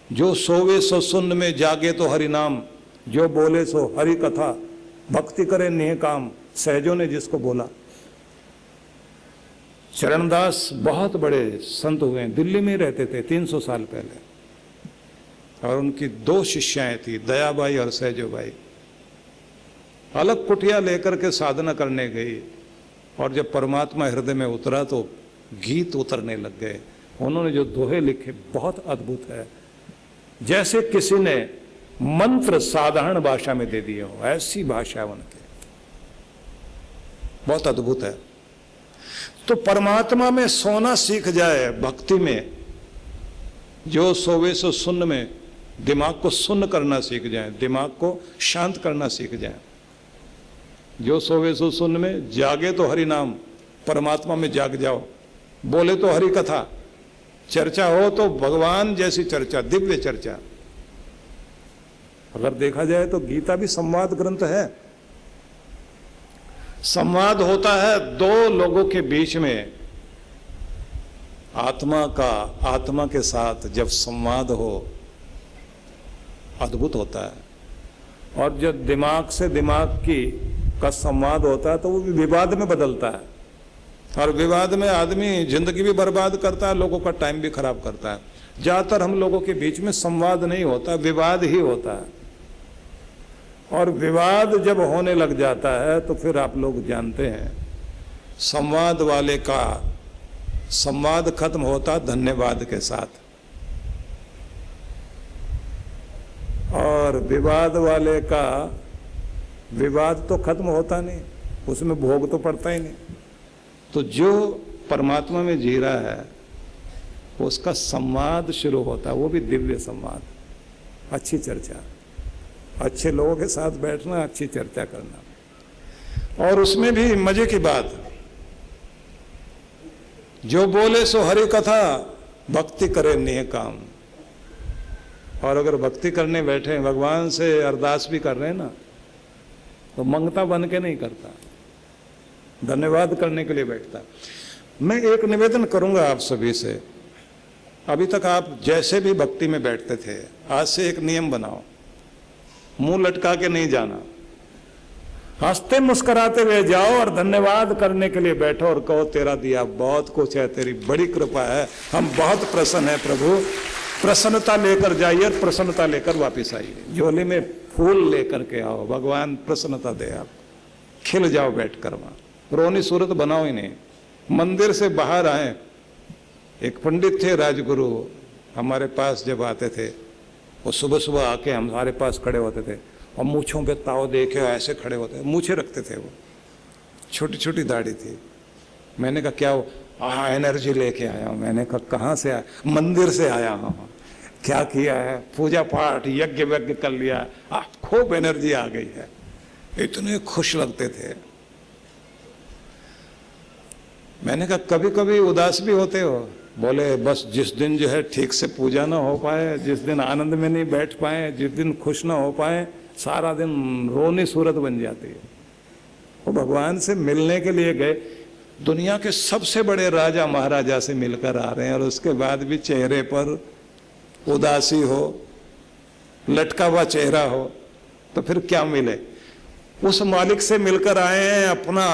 जो सोवे सो सुन में जागे तो हरि नाम, जो बोले सो हरि कथा, भक्ति करे नेह काम, सहजों ने जिसको बोला। चरणदास बहुत बड़े संत हुए, दिल्ली में रहते थे 300 साल पहले, और उनकी 2 शिष्याएं थी, दयाबाई और सहजोबाई। अलग कुटिया लेकर के साधना करने गई, और जब परमात्मा हृदय में उतरा तो गीत उतरने लग गए। उन्होंने जो दोहे लिखे बहुत अद्भुत है, जैसे किसी ने मंत्र साधारण भाषा में दे दिए हो, ऐसी भाषा उनकी बहुत अद्भुत है। तो परमात्मा में सोना सीख जाए, भक्ति में, जो सोवे सो सुन्न में, दिमाग को सुन्न करना सीख जाए, दिमाग को शांत करना सीख जाए। जो सोवे सो सुन्न में, जागे तो हरि नाम, परमात्मा में जाग जाओ, बोले तो हरि कथा, चर्चा हो तो भगवान जैसी चर्चा, दिव्य चर्चा। अगर देखा जाए तो गीता भी संवाद ग्रंथ है। संवाद होता है 2 लोगों के बीच में, आत्मा का आत्मा के साथ जब संवाद हो, अद्भुत होता है। और जब दिमाग से दिमाग का संवाद होता है तो वो भी विवाद में बदलता है, और विवाद में आदमी जिंदगी भी बर्बाद करता है, लोगों का टाइम भी खराब करता है। ज्यादातर हम लोगों के बीच में संवाद नहीं होता, विवाद ही होता है। और विवाद जब होने लग जाता है तो फिर आप लोग जानते हैं, संवाद वाले का संवाद खत्म होता धन्यवाद के साथ, और विवाद वाले का विवाद तो खत्म होता नहीं, उसमें भोग तो पड़ता ही नहीं। तो जो परमात्मा में जी रहा है उसका संवाद शुरू होता है, वो भी दिव्य संवाद, अच्छी चर्चा, अच्छे लोगों के साथ बैठना, अच्छी चर्चा करना। और उसमें भी मजे की बात, जो बोले सो हरि कथा, भक्ति करे नेह काम। और अगर भक्ति करने बैठे, भगवान से अरदास भी कर रहे हैं ना, तो मंगता बन के नहीं करता, धन्यवाद करने के लिए बैठता। मैं एक निवेदन करूंगा आप सभी से, अभी तक आप जैसे भी भक्ति में बैठते थे, आज से एक नियम बनाओ, मुंह लटका के नहीं जाना, हंसते मुस्कुराते हुए जाओ और धन्यवाद करने के लिए बैठो और कहो तेरा दिया बहुत कुछ है, तेरी बड़ी कृपा है, हम बहुत प्रसन्न है प्रभु। प्रसन्नता लेकर जाइए और प्रसन्नता लेकर वापस आइए, झोली में फूल लेकर के आओ, भगवान प्रसन्नता दे, आप खिल जाओ बैठकर वहां, रोनी सूरत बनाओ ही नहीं। मंदिर से बाहर आए, एक पंडित थे राजगुरु, हमारे पास जब आते थे, वो सुबह सुबह आके हमारे पास खड़े होते थे और मूछों पे ताव देखे ऐसे खड़े होते, मूछे रखते थे, वो छोटी छोटी दाढ़ी थी। मैंने कहा क्या हो? एनर्जी लेके आया हूँ। मैंने कहा कहाँ से आया? मंदिर से आया हूँ। क्या किया है? पूजा पाठ यज्ञ वज्ञ कर लिया, खूब एनर्जी आ गई है। इतने खुश लगते थे। मैंने कहा कभी कभी उदास भी होते हो? बोले बस जिस दिन जो है ठीक से पूजा ना हो पाए, जिस दिन आनंद में नहीं बैठ पाए, जिस दिन खुश ना हो पाए, सारा दिन रोनी सूरत बन जाती है। वो भगवान से मिलने के लिए गए, दुनिया के सबसे बड़े राजा महाराजा से मिलकर आ रहे हैं और उसके बाद भी चेहरे पर उदासी हो, लटका हुआ चेहरा हो, तो फिर क्या मिले? उस मालिक से मिलकर आए हैं, अपना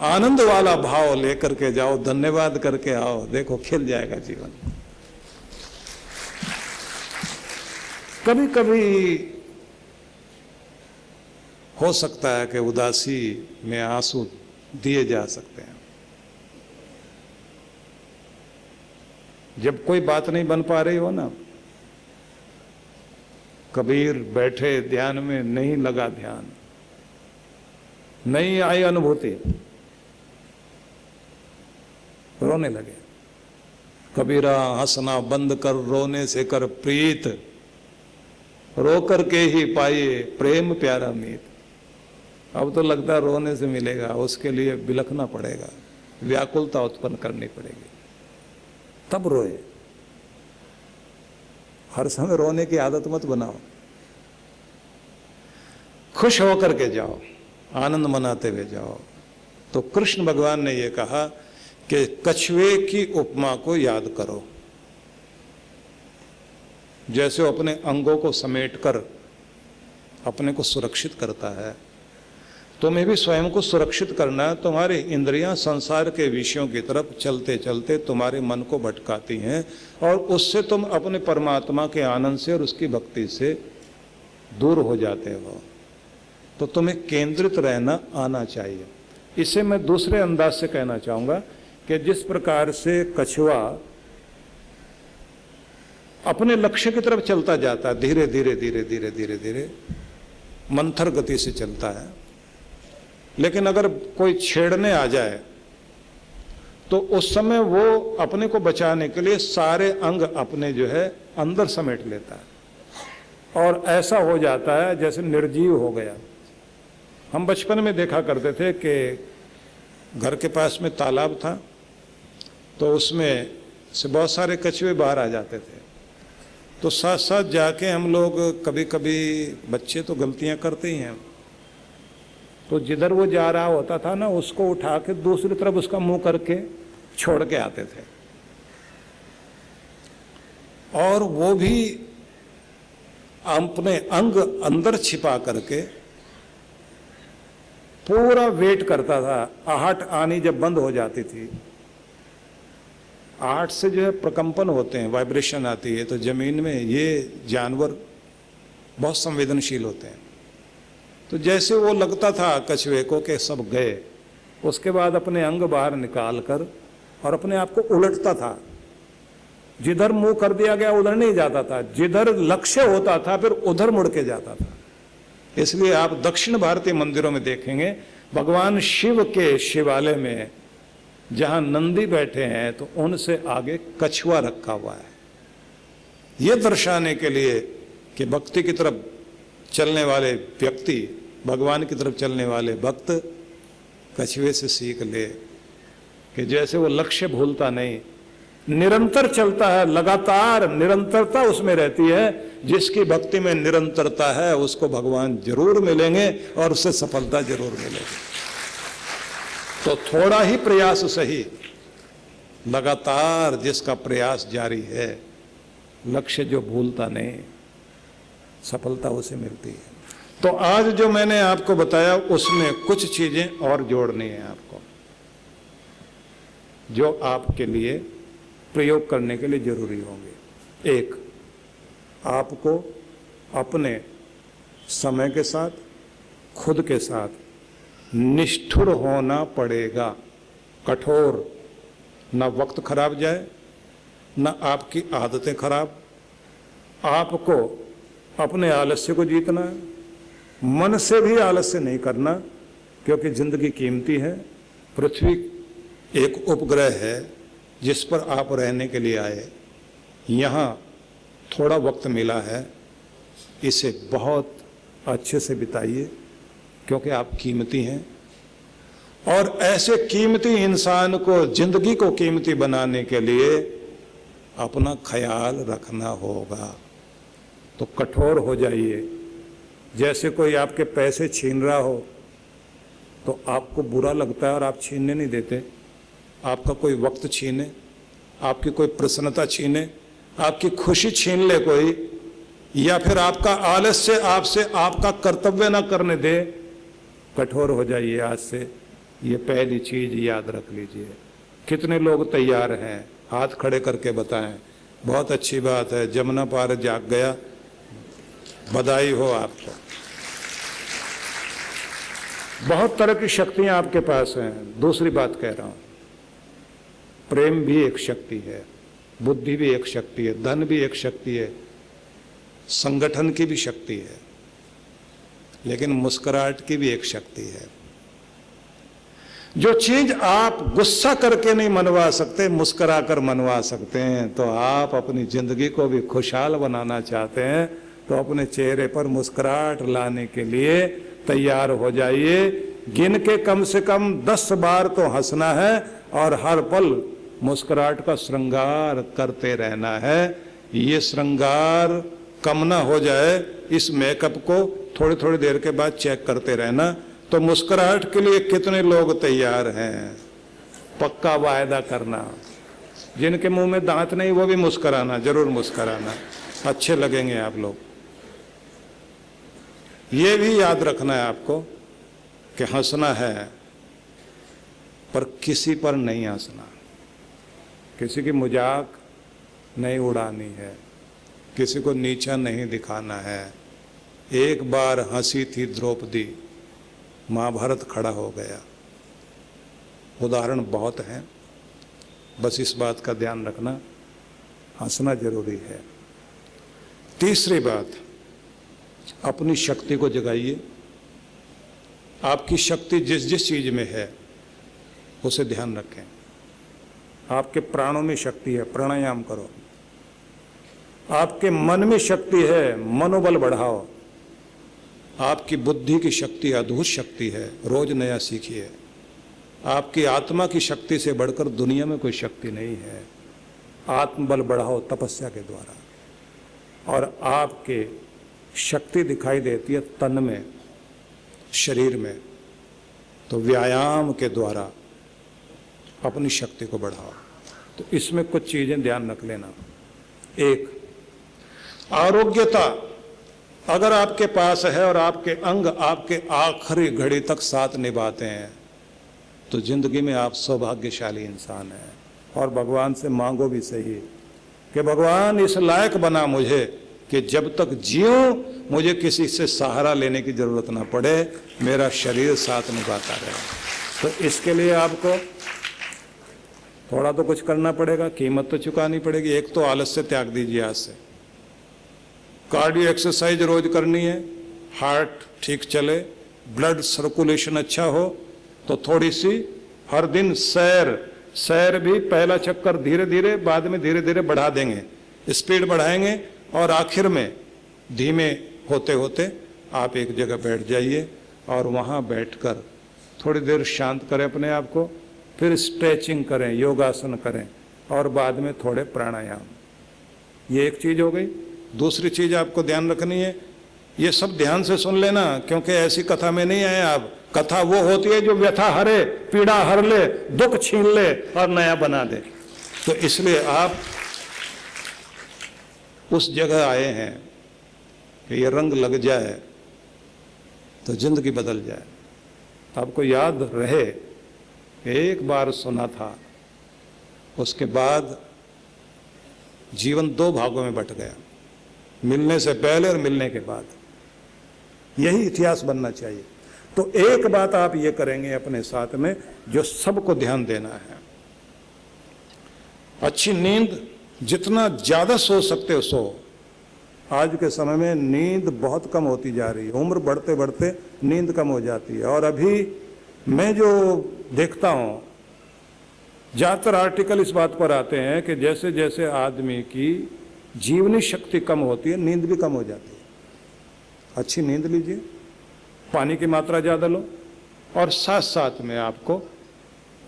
आनंद वाला भाव लेकर के जाओ, धन्यवाद करके आओ, देखो खिल जाएगा जीवन। कभी कभी हो सकता है कि उदासी में आंसू दिए जा सकते हैं, जब कोई बात नहीं बन पा रही हो ना। कबीर बैठे ध्यान में, नहीं लगा ध्यान, नहीं आई अनुभूति, रोने लगे। कबीरा हंसना बंद कर, रोने से कर प्रीत, रो कर के ही पाइए प्रेम प्यारा मीत। अब तो लगता है रोने से मिलेगा, उसके लिए बिलखना पड़ेगा, व्याकुलता उत्पन्न करनी पड़ेगी, तब रोए। हर समय रोने की आदत मत बनाओ, खुश होकर के जाओ, आनंद मनाते हुए जाओ। तो कृष्ण भगवान ने यह कहा कि कछुए की उपमा को याद करो। जैसे वो अपने अंगों को समेटकर अपने को सुरक्षित करता है, तुम्हें भी स्वयं को सुरक्षित करना है। तुम्हारी इंद्रियां संसार के विषयों की तरफ चलते चलते तुम्हारे मन को भटकाती हैं और उससे तुम अपने परमात्मा के आनंद से और उसकी भक्ति से दूर हो जाते हो। तो तुम्हें केंद्रित रहना आना चाहिए। इसे मैं दूसरे अंदाज से कहना चाहूँगा कि जिस प्रकार से कछुआ अपने लक्ष्य की तरफ चलता जाता है, धीरे धीरे धीरे धीरे धीरे धीरे मंथर गति से चलता है, लेकिन अगर कोई छेड़ने आ जाए तो उस समय वो अपने को बचाने के लिए सारे अंग अपने जो है अंदर समेट लेता है और ऐसा हो जाता है जैसे निर्जीव हो गया। हम बचपन में देखा करते थे कि घर के पास में तालाब था, तो उसमें से बहुत सारे कछुए बाहर आ जाते थे, तो साथ साथ जाके हम लोग कभी कभी, बच्चे तो गलतियां करते ही हैं, तो जिधर वो जा रहा होता था ना उसको उठा के दूसरी तरफ उसका मुंह करके छोड़ के आते थे और वो भी अपने अंग अंदर छिपा करके पूरा वेट करता था। आहट आनी जब बंद हो जाती थी, आहट से जो है प्रकंपन होते हैं, वाइब्रेशन आती है, तो जमीन में ये जानवर बहुत संवेदनशील होते हैं। तो जैसे वो लगता था कछुए को कि सब गए, उसके बाद अपने अंग बाहर निकाल कर और अपने आप को उलटता था। जिधर मुंह कर दिया गया उधर नहीं जाता था, जिधर लक्ष्य होता था फिर उधर मुड़ के जाता था। इसलिए आप दक्षिण भारतीय मंदिरों में देखेंगे भगवान शिव के शिवालय में जहां नंदी बैठे हैं तो उनसे आगे कछुआ रखा हुआ है, ये दर्शाने के लिए कि भक्ति की तरफ चलने वाले व्यक्ति, भगवान की तरफ चलने वाले भक्त कछुए से सीख ले कि जैसे वो लक्ष्य भूलता नहीं, निरंतर चलता है, लगातार निरंतरता उसमें रहती है। जिसकी भक्ति में निरंतरता है उसको भगवान जरूर मिलेंगे और उससे सफलता जरूर मिलेगी। तो थोड़ा ही प्रयास सही, लगातार जिसका प्रयास जारी है, लक्ष्य जो भूलता नहीं, सफलता उसे मिलती है। तो आज जो मैंने आपको बताया उसमें कुछ चीजें और जोड़नी है आपको, जो आपके लिए प्रयोग करने के लिए जरूरी होंगे। एक, आपको अपने समय के साथ, खुद के साथ निष्ठुर होना पड़ेगा, कठोर, ना वक्त खराब जाए, ना आपकी आदतें खराब। आपको अपने आलस्य को जीतना है, मन से भी आलस्य नहीं करना, क्योंकि जिंदगी कीमती है। पृथ्वी एक उपग्रह है जिस पर आप रहने के लिए आए, यहाँ थोड़ा वक्त मिला है, इसे बहुत अच्छे से बिताइए क्योंकि आप कीमती हैं। और ऐसे कीमती इंसान को, जिंदगी को कीमती बनाने के लिए अपना ख्याल रखना होगा। तो कठोर हो जाइए। जैसे कोई आपके पैसे छीन रहा हो तो आपको बुरा लगता है और आप छीनने नहीं देते। आपका कोई वक्त छीने, आपकी कोई प्रसन्नता छीने, आपकी खुशी छीन ले कोई, या फिर आपका आलस्य आपसे आपका कर्तव्य ना करने दे, कठोर हो जाइए आज से। ये पहली चीज याद रख लीजिए। कितने लोग तैयार हैं? हाथ खड़े करके बताएं। बहुत अच्छी बात है, जमुना पार जाग गया, बधाई हो आपको। बहुत तरह की शक्तियां आपके पास हैं। दूसरी बात कह रहा हूं, प्रेम भी एक शक्ति है, बुद्धि भी एक शक्ति है, धन भी एक शक्ति है, संगठन की भी शक्ति है, लेकिन मुस्कुराहट की भी एक शक्ति है। जो चीज आप गुस्सा करके नहीं मनवा सकते, मुस्कुरा कर मनवा सकते हैं। तो आप अपनी जिंदगी को भी खुशहाल बनाना चाहते हैं तो अपने चेहरे पर मुस्कुराहट लाने के लिए तैयार हो जाइए। गिन के कम से कम 10 बार तो हंसना है और हर पल मुस्कुराहट का श्रृंगार करते रहना है। ये श्रृंगार कम ना हो जाए, इस मेकअप को थोड़ी थोड़ी देर के बाद चेक करते रहना। तो मुस्कुराहट के लिए कितने लोग तैयार हैं? पक्का वायदा करना। जिनके मुंह में दांत नहीं वो भी मुस्कुराना, जरूर मुस्कुराना। अच्छे लगेंगे आप लोग। ये भी याद रखना है आपको कि हंसना है, पर किसी पर नहीं हंसना, किसी की मजाक नहीं उड़ानी है, किसी को नीचा नहीं दिखाना है। एक बार हंसी थी द्रौपदी, महाभारत खड़ा हो गया। उदाहरण बहुत हैं, बस इस बात का ध्यान रखना, हंसना जरूरी है। तीसरी बात, अपनी शक्ति को जगाइए। आपकी शक्ति जिस जिस चीज में है उसे ध्यान रखें। आपके प्राणों में शक्ति है, प्राणायाम करो। आपके मन में शक्ति है, मनोबल बढ़ाओ। आपकी बुद्धि की शक्ति अद्भुत शक्ति है, रोज नया सीखिए। आपकी आत्मा की शक्ति से बढ़कर दुनिया में कोई शक्ति नहीं है। आत्मबल बढ़ाओ तपस्या के द्वारा। और आपके शक्ति दिखाई देती है तन में, शरीर में, तो व्यायाम के द्वारा अपनी शक्ति को बढ़ाओ। तो इसमें कुछ चीजें ध्यान रख लेना। एक, आरोग्यता अगर आपके पास है और आपके अंग आपके आखिरी घड़ी तक साथ निभाते हैं तो जिंदगी में आप सौभाग्यशाली इंसान हैं। और भगवान से मांगो भी सही कि भगवान इस लायक बना मुझे कि जब तक जीऊं मुझे किसी से सहारा लेने की जरूरत ना पड़े, मेरा शरीर साथ निभाता रहे। तो इसके लिए आपको थोड़ा तो कुछ करना पड़ेगा, कीमत तो चुकानी पड़ेगी। एक तो आलस्य त्याग दीजिए आज से। कार्डियो एक्सरसाइज रोज करनी है, हार्ट ठीक चले, ब्लड सर्कुलेशन अच्छा हो, तो थोड़ी सी हर दिन सैर भी पहला चक्कर धीरे धीरे, बाद में धीरे धीरे बढ़ा देंगे, स्पीड बढ़ाएंगे और आखिर में धीमे होते होते आप एक जगह बैठ जाइए और वहाँ बैठकर थोड़ी देर शांत करें अपने आप को, फिर स्ट्रेचिंग करें, योगासन करें और बाद में थोड़े प्राणायाम। ये एक चीज हो गई। दूसरी चीज आपको ध्यान रखनी है, ये सब ध्यान से सुन लेना, क्योंकि ऐसी कथा में नहीं आए आप। कथा वो होती है जो व्यथा हरे, पीड़ा हर ले, दुख छीन ले और नया बना दे। तो इसलिए आप उस जगह आए हैं कि ये रंग लग जाए तो जिंदगी बदल जाए। आपको याद रहे कि एक बार सुना था, उसके बाद जीवन दो भागों में बंट गया, मिलने से पहले और मिलने के बाद। यही इतिहास बनना चाहिए। तो एक बात आप ये करेंगे अपने साथ में जो सबको ध्यान देना है, अच्छी नींद, जितना ज्यादा सो सकते हो सो। आज के समय में नींद बहुत कम होती जा रही है, उम्र बढ़ते बढ़ते नींद कम हो जाती है। और अभी मैं जो देखता हूं, ज्यादातर आर्टिकल इस बात पर आते हैं कि जैसे जैसे आदमी की जीवनी शक्ति कम होती है, नींद भी कम हो जाती है। अच्छी नींद लीजिए, पानी की मात्रा ज़्यादा लो और साथ साथ में आपको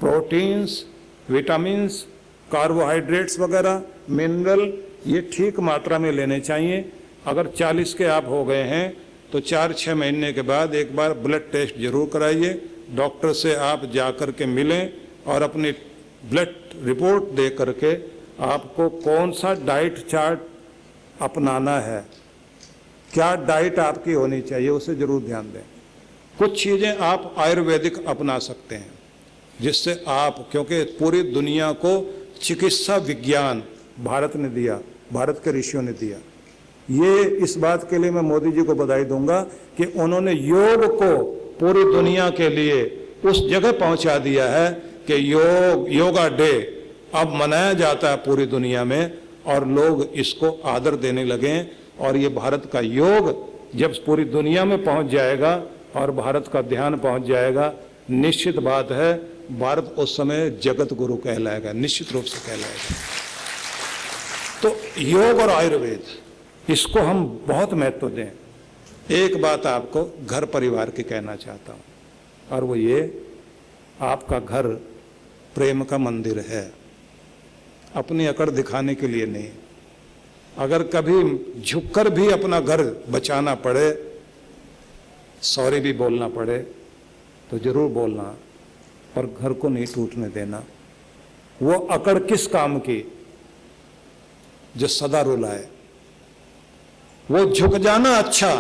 प्रोटीन्स, विटामिन्स, कार्बोहाइड्रेट्स वगैरह, मिनरल, ये ठीक मात्रा में लेने चाहिए। अगर 40 के आप हो गए हैं तो 4-6 महीने के बाद एक बार ब्लड टेस्ट जरूर कराइए। डॉक्टर से आप जाकर के मिलें और अपनी ब्लड रिपोर्ट दे करके आपको कौन सा डाइट चार्ट अपनाना है, क्या डाइट आपकी होनी चाहिए, उसे जरूर ध्यान दें। कुछ चीज़ें आप आयुर्वेदिक अपना सकते हैं जिससे आप, क्योंकि पूरी दुनिया को चिकित्सा विज्ञान भारत ने दिया, भारत के ऋषियों ने दिया। ये इस बात के लिए मैं मोदी जी को बधाई दूंगा कि उन्होंने योग को पूरी दुनिया के लिए उस जगह पहुंचा दिया है कि योगा डे अब मनाया जाता है पूरी दुनिया में और लोग इसको आदर देने लगे। और ये भारत का योग जब पूरी दुनिया में पहुंच जाएगा और भारत का ध्यान पहुंच जाएगा, निश्चित बात है भारत उस समय जगत गुरु कहलाएगा, निश्चित रूप से कहलाएगा। तो योग और आयुर्वेद, इसको हम बहुत महत्व दें। एक बात आपको घर परिवार की कहना चाहता हूँ, और वो ये, आपका घर प्रेम का मंदिर है, अपनी अकड़ दिखाने के लिए नहीं। अगर कभी झुककर भी अपना घर बचाना पड़े, सॉरी भी बोलना पड़े तो जरूर बोलना, पर घर को नहीं टूटने देना। वो अकड़ किस काम की जो सदा रुलाए। वो झुक जाना अच्छा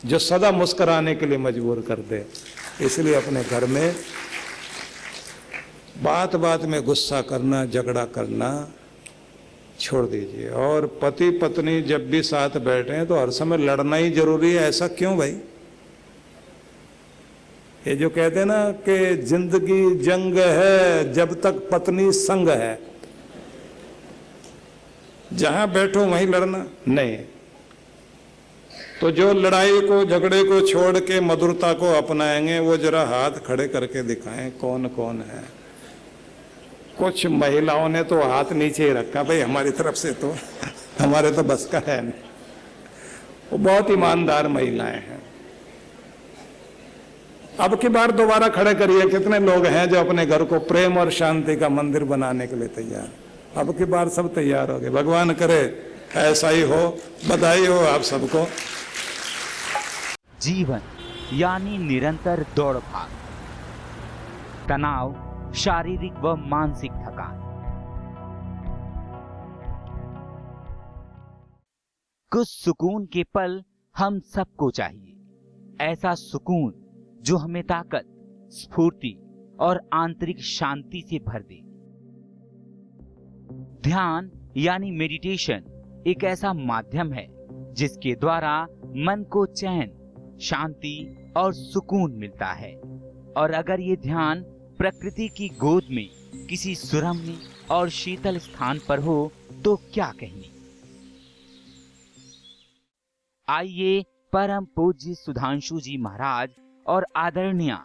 जो सदा मुस्कुराने के लिए मजबूर कर दे। इसलिए अपने घर में बात बात में गुस्सा करना, झगड़ा करना छोड़ दीजिए। और पति पत्नी जब भी साथ बैठे हैं तो हर समय लड़ना ही जरूरी है, ऐसा क्यों भाई? ये जो कहते हैं ना कि जिंदगी जंग है जब तक पत्नी संग है, जहां बैठो वहीं लड़ना नहीं। तो जो लड़ाई को झगड़े को छोड़ के मधुरता को अपनाएंगे वो जरा हाथ खड़े करके दिखाएं कौन कौन है। कुछ महिलाओं ने तो हाथ नीचे ही रखा, भाई हमारी तरफ से तो हमारे तो बस का है नहीं। वो बहुत ईमानदार महिलाएं हैं। अब की बार दोबारा खड़े करिए, कितने लोग हैं जो अपने घर को प्रेम और शांति का मंदिर बनाने के लिए तैयार। अब की बार सब तैयार हो गए। भगवान करे ऐसा ही हो। बधाई हो आप सबको। जीवन यानी निरंतर दौड़ भाग, तनाव, शारीरिक व मानसिक थकान। कुछ सुकून के पल हम सबको चाहिए। ऐसा सुकून जो हमें ताकत, स्फूर्ति और आंतरिक शांति से भर दे। ध्यान यानी मेडिटेशन एक ऐसा माध्यम है जिसके द्वारा मन को चैन, शांति और सुकून मिलता है। और अगर ये ध्यान प्रकृति की गोद में किसी सुरम्य और शीतल स्थान पर हो तो क्या कहने। आइए परम पूज्य सुधांशु जी महाराज और आदरणीय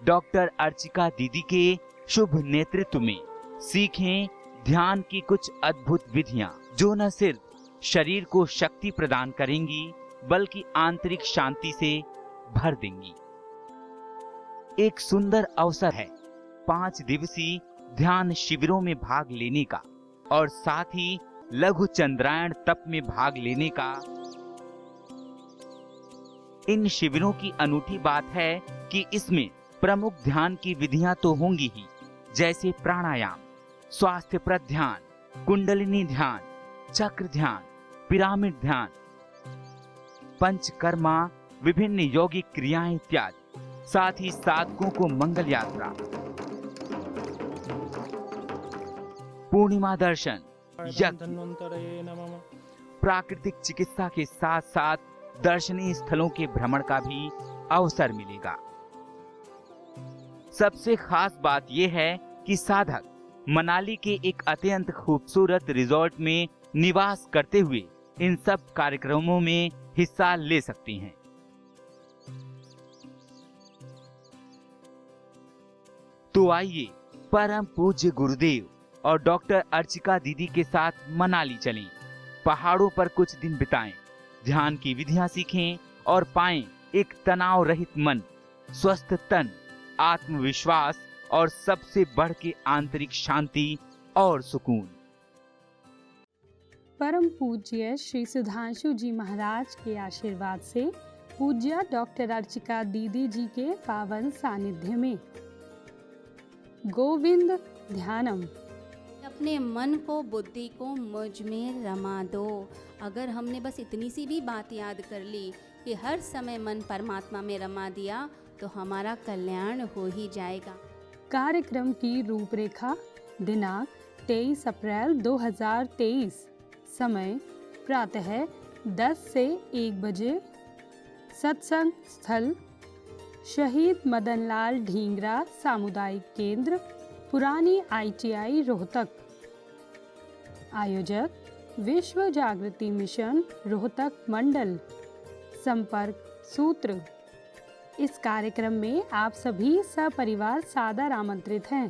डॉक्टर अर्चिका दीदी के शुभ नेतृत्व में सीखें ध्यान की कुछ अद्भुत विधियां जो न सिर्फ शरीर को शक्ति प्रदान करेंगी बल्कि आंतरिक शांति से भर देंगी। एक सुंदर अवसर है 5 दिवसीय ध्यान शिविरों में भाग लेने का और साथ ही लघु चंद्रायण तप में भाग लेने का। इन शिविरों की अनूठी बात है कि इसमें प्रमुख ध्यान की विधियां तो होंगी ही, जैसे प्राणायाम, स्वास्थ्यप्रद ध्यान, कुंडलिनी ध्यान, चक्र ध्यान, पिरामिड ध्यान, पंचकर्मा, विभिन्न यौगिक क्रियाएं इत्यादि। साथ ही साधकों को मंगल यात्रा, पूर्णिमा दर्शन, यज्ञ, प्राकृतिक चिकित्सा के साथ साथ दर्शनीय स्थलों के भ्रमण का भी अवसर मिलेगा। सबसे खास बात यह है कि साधक मनाली के एक अत्यंत खूबसूरत रिजॉर्ट में निवास करते हुए इन सब कार्यक्रमों में हिस्सा ले सकते हैं। तो आइए परम पूज्य गुरुदेव और डॉक्टर अर्चिका दीदी के साथ मनाली चलें, पहाड़ों पर कुछ दिन बिताएं, ध्यान की विधियां सीखें और पाएं एक तनाव रहित मन, स्वस्थ तन, आत्मविश्वास और सबसे बढ़ के आंतरिक शांति और सुकून। परम पूज्य श्री सुधांशु जी महाराज के आशीर्वाद से पूज्य डॉक्टर अर्चिका दीदी जी के पावन सानिध्य में गोविंद ध्यानम। अपने मन को, बुद्धि को मुझ में रमा दो। अगर हमने बस इतनी सी भी बात याद कर ली कि हर समय मन परमात्मा में रमा दिया तो हमारा कल्याण हो ही जाएगा। कार्यक्रम की रूपरेखा, दिनांक 23 अप्रैल 2023, समय प्रातः 10 से 1 बजे, सत्संग स्थल शहीद मदनलाल ढींगरा सामुदायिक केंद्र, पुरानी ITI रोहतक। आयोजक विश्व जागृति मिशन रोहतक मंडल। संपर्क सूत्र। इस कार्यक्रम में आप सभी सपरिवार सादर आमंत्रित हैं।